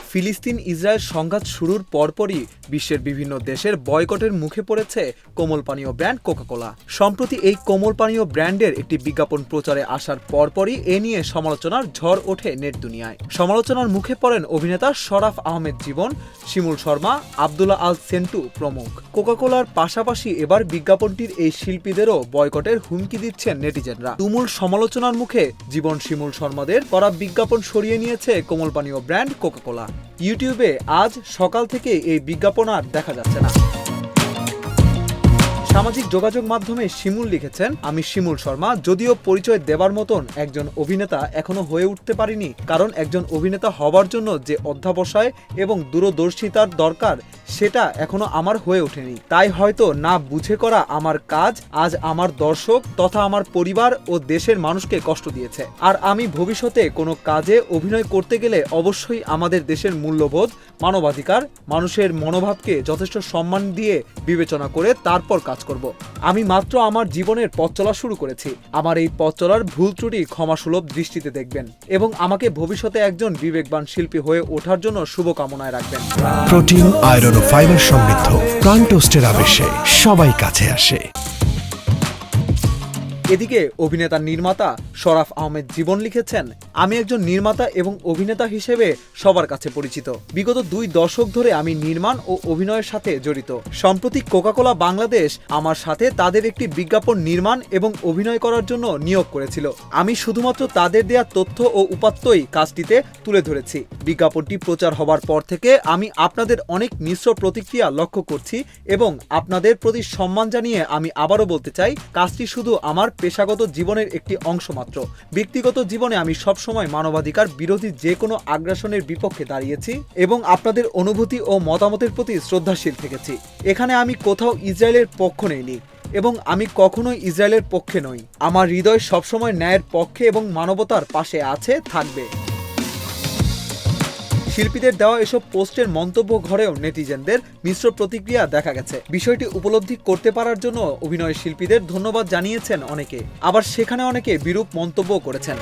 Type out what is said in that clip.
ফিলিস্তিন ইসরায়েল সংঘাত শুরুর পরপরই বিশ্বের বিভিন্ন দেশের বয়কটের মুখে পড়েছে কোমল পানীয় ব্র্যান্ড কোকা-কোলা। সম্প্রতি এই কোমল পানীয় ব্র্যান্ডের একটি বিজ্ঞাপন প্রচারে আসার পরপরই এ নিয়ে সমালোচনার ঝড় ওঠে নেট দুনিয়ায়। সমালোচনার মুখে পড়েন অভিনেতা শরাফ আহমেদ জীবন, শিমুল শর্মা, আব্দুল্লাহ আল সেন্টু প্রমুখ। কোকা-কোলার পাশাপাশি এবার বিজ্ঞাপনটির এই শিল্পীদেরও বয়কটের হুমকি দিচ্ছেন নেটিজেনরা। তুমুল সমালোচনার মুখে জীবন, শিমুল শর্মাদের করা বিজ্ঞাপন সরিয়ে নিয়েছে কোমল পানীয় ব্র্যান্ড কোকা-কোলা। ইউটিউবে আজ সকাল থেকে এই বিজ্ঞাপন আর দেখা যাচ্ছে না। সামাজিক যোগাযোগ মাধ্যমে শিমুল লিখেছেন, আমি শিমুল শর্মা, যদিও পরিচয় দেবার মতন একজন অভিনেতা এখনো হয়ে উঠতে পারিনি, কারণ একজন অভিনেতা হবার জন্য যে অধ্যাবসায় এবং দূরদর্শিতার দরকার সেটা এখনো আমার হয়ে ওঠেনি। তাই হয়তো না বুঝে করা আমার কাজ আজ আমার দর্শক তথা আমার পরিবার ও দেশের মানুষকে কষ্ট দিয়েছে। আর আমি ভবিষ্যতে কোনো কাজে অভিনয় করতে গেলে অবশ্যই আমাদের দেশের মূল্যবোধ, মানবাধিকার, মানুষের মনোভাবকে যথেষ্ট সম্মান দিয়ে বিবেচনা করে তারপর কাজ করব। আমি মাত্র আমার জীবনের পথ চলা শুরু করেছি। আমার এই পথ চলার ভুল ত্রুটি ক্ষমাসুলভ দৃষ্টিতে দেখবেন এবং আমাকে ভবিষ্যতে একজন বিবেকবান শিল্পী হয়ে ওঠার জন্য শুভকামনায় রাখবেন। প্রোটিন, আয়রন ও ফাইবার সমৃদ্ধ প্রাণ টোস্টের আবেশে সবাই কাছে আসে। এদিকে অভিনেতা নির্মাতা শরাফ আহমেদ জীবন লিখেছেন, আমি একজন নির্মাতা এবং অভিনেতা হিসেবে সবার কাছে পরিচিত। বিগত 2 দশক ধরে আমি নির্মাণ ও অভিনয়ের সাথে জড়িত। সম্প্রতি কোকা-কোলা বাংলাদেশ আমার সাথে তাদের একটি বিজ্ঞাপন নির্মাণ এবং অভিনয় করার জন্য নিয়োগ করেছিল। আমি শুধুমাত্র তাদের দেয়া তথ্য ও উপাত্তই কাজটিতে তুলে ধরেছি। বিজ্ঞাপনটি প্রচার হবার পর থেকে আমি আপনাদের অনেক মিশ্র প্রতিক্রিয়া লক্ষ্য করছি এবং আপনাদের প্রতি সম্মান জানিয়ে আমি আবারও বলতে চাই, কাজটি শুধু আমার পেশাগত জীবনের একটি অংশ মাত্র। ব্যক্তিগত জীবনে আমি সবসময় মানবাধিকার বিরোধী যে কোনো আগ্রাসনের বিপক্ষে দাঁড়িয়েছি এবং আপনাদের অনুভূতি ও মতামতের প্রতি শ্রদ্ধাশীল থেকেছি। এখানে আমি কোথাও ইসরায়েলের পক্ষ নেইনি এবং আমি কখনোই ইসরায়েলের পক্ষে নই। আমার হৃদয় সবসময় ন্যায়ের পক্ষে এবং মানবতার পাশে আছে, থাকবে। শিল্পীদের দেওয়া এসব পোস্টের মন্তব্য ঘরেও নেটিজেনদের মিশ্র প্রতিক্রিয়া দেখা গেছে। বিষয়টি উপলব্ধি করতে পারার জন্য অভিনয় শিল্পীদের ধন্যবাদ জানিয়েছেন অনেকে, আবার সেখানে অনেকে বিরূপ মন্তব্য করেছেন।